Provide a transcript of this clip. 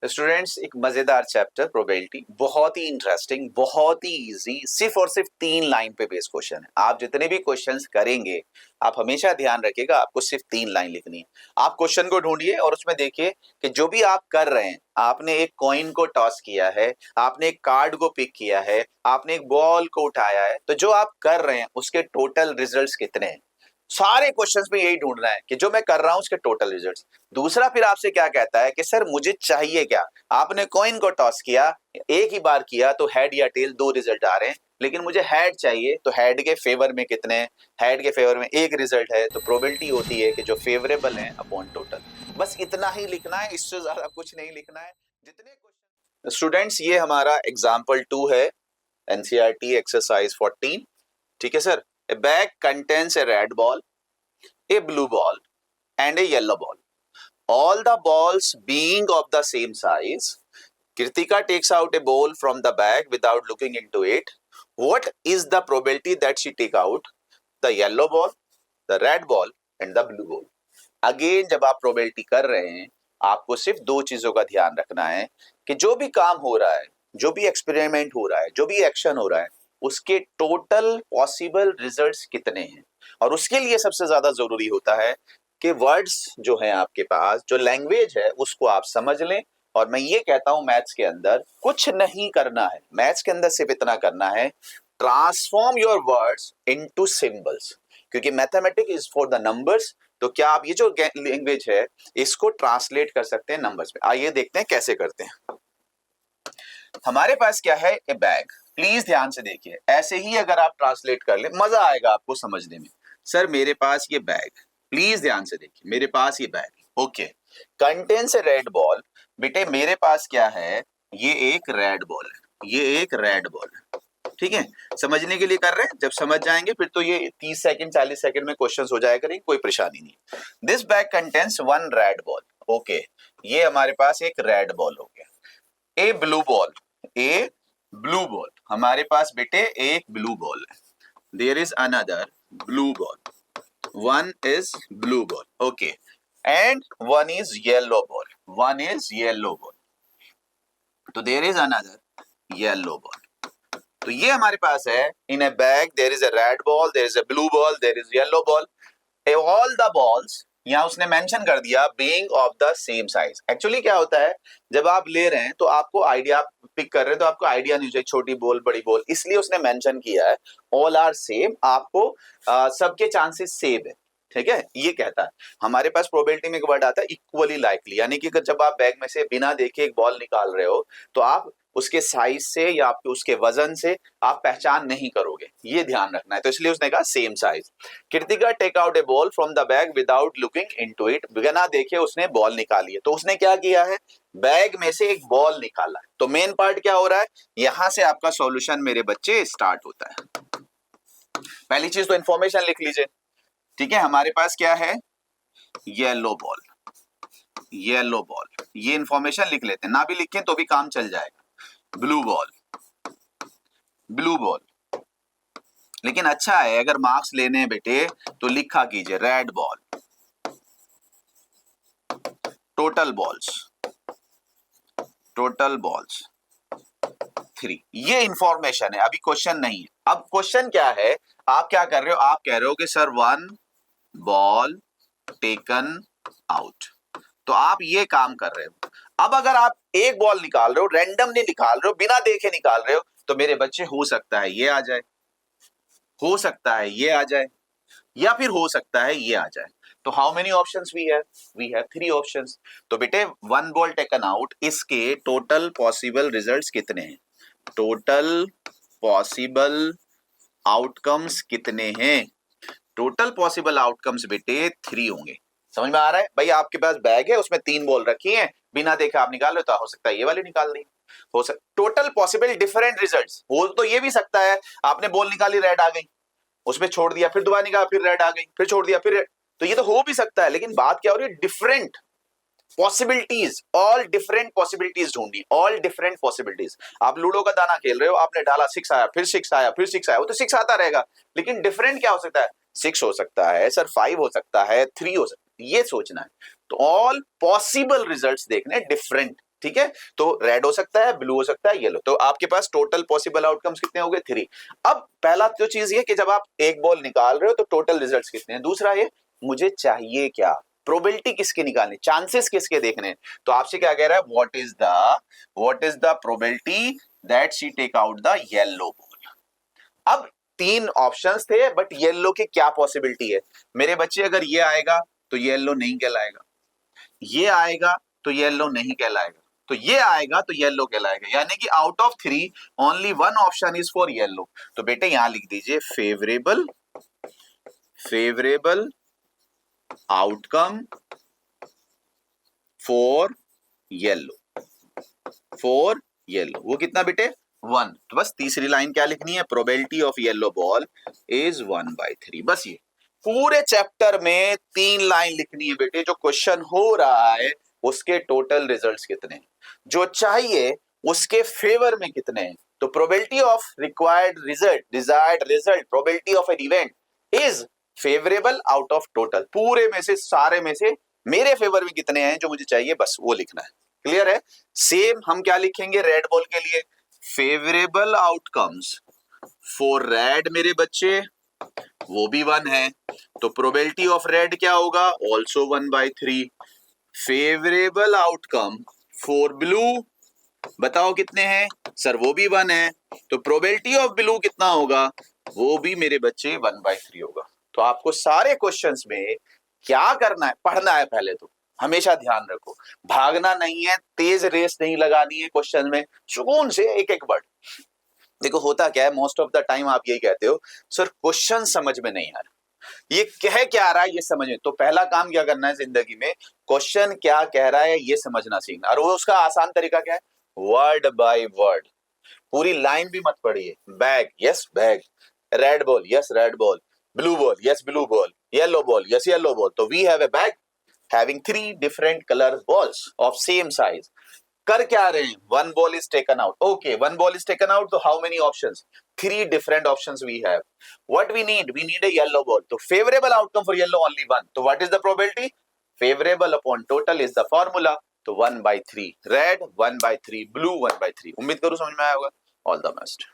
Students, एक मजेदार chapter probability, बहुत ही इंटरेस्टिंग, बहुत ही इजी, सिर्फ और सिर्फ 3 लाइन पे बेस्ड क्वेश्चन है। आप जितने भी क्वेश्चंस करेंगे, आप हमेशा ध्यान रखिएगा, आपको सिर्फ 3 लाइन लिखनी है। आप क्वेश्चन को ढूंढिए और उसमें देखिए कि जो भी आप कर रहे हैं, आपने एक कॉइन को टॉस किया है, आपने एक कार्ड को पिक किया है, आपने एक बॉल को उठाया है, तो जो आप कर रहे हैं उसके टोटल रिजल्ट्स कितने हैं। सारे क्वेश्चंस में यही ढूंढना है कि जो मैं कर रहा हूं उसके टोटल रिजल्ट्स। दूसरा फिर आपसे क्या कहता है कि सर मुझे चाहिए क्या। आपने कॉइन को टॉस किया, एक ही बार किया तो हेड या टेल 2 रिजल्ट आ रहे हैं, लेकिन मुझे हेड चाहिए, तो हेड के फेवर में कितने हैं। हेड के फेवर में एक रिजल्ट है, तो प्रोबेबिलिटी होती है कि जो फेवरेबल है अपॉन टोटल। बस इतना ही लिखना है, इससे ज्यादा कुछ नहीं लिखना है। जितने क्वेश्चन स्टूडेंट्स, ये हमारा एग्जाम्पल 2 है, एनसीईआरटी एक्सरसाइज 14। ठीक है sir. A bag contains a red ball, a blue ball, and a yellow ball. All the balls being of the same size. Kritika takes out a ball from the bag without looking into it. What is the probability that she take out the yellow ball, the red ball, and the blue ball? Again, जब आप probability कर रहे हैं, आपको सिर्फ 2 चीजों का ध्यान रखना है कि जो भी काम हो रहा है, जो भी एक्सपेरिमेंट हो रहा है, जो भी एक्शन हो रहा है, उसके टोटल पॉसिबल रिजल्ट्स कितने हैं। और उसके लिए सबसे ज्यादा जरूरी होता है कि वर्ड्स जो हैं आपके पास, जो लैंग्वेज है, उसको आप समझ लें। और मैं ये कहता हूं, मैथ्स के अंदर कुछ नहीं करना है, मैथ्स के अंदर सिर्फ इतना करना है, transform your words into symbols, क्योंकि mathematics is for the numbers. तो क्या आप ये जो लैंग्वेज है, इसको ट्रांसलेट कर सकते हैं नंबर्स में। आइए देखते हैं कैसे करते हैं। हमारे पास क्या है, ए बैग। प्लीज ध्यान से देखिए, ऐसे ही अगर आप ट्रांसलेट कर ले, मजा आएगा आपको समझने में। सर मेरे पास ये बैग, प्लीज ध्यान से देखिए, मेरे पास ये बैग, ओके। कंटेन्स ए रेड बॉल। बेटे मेरे पास क्या है, ये एक रेड बॉल है, ये एक रेड बॉल है। ठीक है, समझने के लिए कर रहे हैं, जब समझ जाएंगे फिर तो ये 30 सेकंड 40 सेकंड में क्वेश्चंस हो जाया करेंगे, कोई परेशानी नहीं। This bag contains 1 red ball, okay. ये हमारे पास एक रेड बॉल हो गया। A blue ball, a blue ball, हमारे पास बेटे एक ब्लू बॉल है। There is another blue ball, one is blue ball, okay. And one is yellow ball, one is yellow ball. तो there is another yellow ball. तो ये हमारे पास है, in a bag there is a red ball, there is a blue ball, there is yellow ball. All the balls, यहाँ उसने mention कर दिया being of the same size. Actually क्या होता है, जब आप ले रहे हैं तो आपको आइडिया, पिक कर रहे हैं तो आपको आइडिया नहीं चाहिए, छोटी बॉल बड़ी बॉल, इसलिए उसने मेंशन किया है ऑल आर सेम। आपको सबके चांसेस सेम है, ठीक है, ये कहता है। हमारे पास प्रोबेबिलिटी में एक वर्ड आता है इक्वली लाइकली, यानी कि जब आप बैग में से बिना देखे एक बॉल निकाल रहे हो, तो आप उसके साइज से या आपके उसके वजन से आप पहचान नहीं करोगे, ये ध्यान रखना है। तो इसलिए उसने कहा same size. Kritika take out a ball from the bag without looking into it. बिना देखे उसने बॉल निकाली है, तो उसने क्या किया है, बैग में से एक बॉल निकाला है। तो मेन पार्ट क्या हो रहा है, यहां से आपका सॉल्यूशन मेरे बच्चे स्टार्ट होता है। पहली चीज तो इंफॉर्मेशन लिख लीजिए, ठीक है। हमारे पास क्या है, येलो बॉल, येलो बॉल, ये इंफॉर्मेशन लिख लेते हैं, ना भी लिखें तो भी काम चल जाएगा। ब्लू बॉल, ब्लू बॉल, लेकिन अच्छा है अगर मार्क्स लेने हैं बेटे तो लिखा कीजिए red ball. Total balls, total balls 3, ये इंफॉर्मेशन है, अभी क्वेश्चन नहीं है। अब क्वेश्चन क्या है, आप क्या कर रहे हो, आप कह रहे हो कि सर 1 बॉल टेकन आउट, तो आप ये काम कर रहे हो। अब अगर आप एक बॉल निकाल रहे हो, रैंडम नहीं निकाल रहे हो, बिना देखे निकाल रहे हो, तो मेरे बच्चे हो सकता है ये आ जाए, हो सकता है ये आ जाए, या फिर हो सकता है ये आ जाए। तो how many options we have, we have 3 options. तो बेटे 1 बॉल टेकन आउट, इसके टोटल पॉसिबल रिजल्ट्स कितने हैं, टोटल पॉसिबल आउटकम्स कितने हैं। टोटल पॉसिबल आउटकम्स बेटे 3 होंगे। समझ में आ रहा है भाई, आपके पास बैग है, उसमें 3 बॉल रखी हैं, बिना देखे आप निकाल रहे हो, तो हो सकता है ये वाली निकाल ली, हो सकता टोटल पॉसिबल डिफरेंट रिजल्ट्स। हो तो ये भी सकता है, आपने बॉल निकाली रेड आ गई, उसमें छोड़ दिया, फिर दोबारा निकाला फिर रेड आ गई, फिर छोड़ दिया फिर, तो ये तो हो भी सकता है। लेकिन बात क्या हो रही है, different possibilities, all different possibilities ढूंढनी, ऑल डिफरेंट पॉसिबिलिटीज। आप लूडो का दाना खेल रहे हो, आपने डाला 6 आया, फिर 6 आया, फिर 6 आया, वो तो 6 आता रहेगा, लेकिन डिफरेंट क्या हो सकता है, 6 हो सकता है सर, 5 हो सकता है, 3 हो सकता है, ये सोचना है। तो ऑल पॉसिबल रिजल्ट्स देखने डिफरेंट, ठीक है, तो रेड हो सकता है, ब्लू हो सकता है, येलो। तो आपके पास टोटल पॉसिबल आउटकम्स कितने हो गए? 3। अब पहला तो चीज ये कि जब आप एक बॉल निकाल रहे हो तो टोटल रिजल्ट्स कितने हैं। दूसरा ये, मुझे चाहिए क्या, प्रोबेबिलिटी किसके निकालनी, चांसेस किसके देखने हैं। तो आपसे क्या कह रहा है, what is the probability that she take out the yellow ball. अब 3 ऑप्शंस थे, बट येलो के क्या पॉसिबिलिटी है मेरे बच्चे। अगर ये आएगा तो येलो नहीं कहलाएगा, ये आएगा तो येलो नहीं कहलाएगा, तो ये आएगा तो येलो कहलाएगा। यानी कि out of 3 only 1 option is for yellow. तो बेटे यहां लिख दीजिए फेवरेबल आउटकम फॉर येलो वो कितना बेटे 1। तो बस तीसरी लाइन क्या लिखनी है, probability of yellow ball is 1/3। बस ये पूरे चैप्टर में 3 लाइन लिखनी है बेटे। जो क्वेश्चन हो रहा है उसके टोटल रिजल्ट्स कितने हैं, जो चाहिए उसके फेवर में कितने हैं। तो probability of required result, desired result, probability of an event is favourable out of total. पूरे में से, सारे में से मेरे फेवर में कितने हैं जो मुझे चाहिए, बस वो लिखना है। क्लियर है। सेम हम क्या लिखेंगे रेड बॉल के लिए, फेवरेबल आउटकम्स फॉर रेड मेरे बच्चे, वो भी 1 है। तो प्रोबेबिलिटी ऑफ रेड क्या होगा, also 1/3। Favourable outcome for blue बताओ कितने हैं सर, वो भी 1 है। तो प्रोबेबिलिटी ऑफ ब्लू कितना होगा, वो भी मेरे बच्चे 1/3 होगा। तो आपको सारे क्वेश्चंस में क्या करना है, पढ़ना है पहले तो। हमेशा ध्यान रखो, भागना नहीं है, तेज रेस नहीं लगानी है क्वेश्चन में, सुकून से एक एक वर्ड। देखो होता क्या है, मोस्ट ऑफ द टाइम आप यही कहते हो सर क्वेश्चन समझ में नहीं आ रहा, ये कह क्या रहा है ये समझ में। तो पहला काम क्या करना है जिंदगी में, क्वेश्चन क्या कह रहा है ये समझना सीखना। और वो उसका आसान तरीका क्या है, वर्ड बाय वर्ड। पूरी लाइन भी मत पढ़िए। Bag, yes bag. Red ball, yes red ball. Blue ball, yes blue ball. Yellow ball, yes yellow ball. तो we have a bag having 3 different color balls of same size। कर क्या रहे हैं, 1 ball is taken out। okay, 1 ball is taken out, तो how many options, 3 different options we have। what we need a yellow ball। तो favorable outcome for yellow only 1। तो what is the probability, favorable upon total is the formula। तो 1/3 red, 1/3 blue, 1/3। उम्मीद करूं समझ में आया होगा। All the best.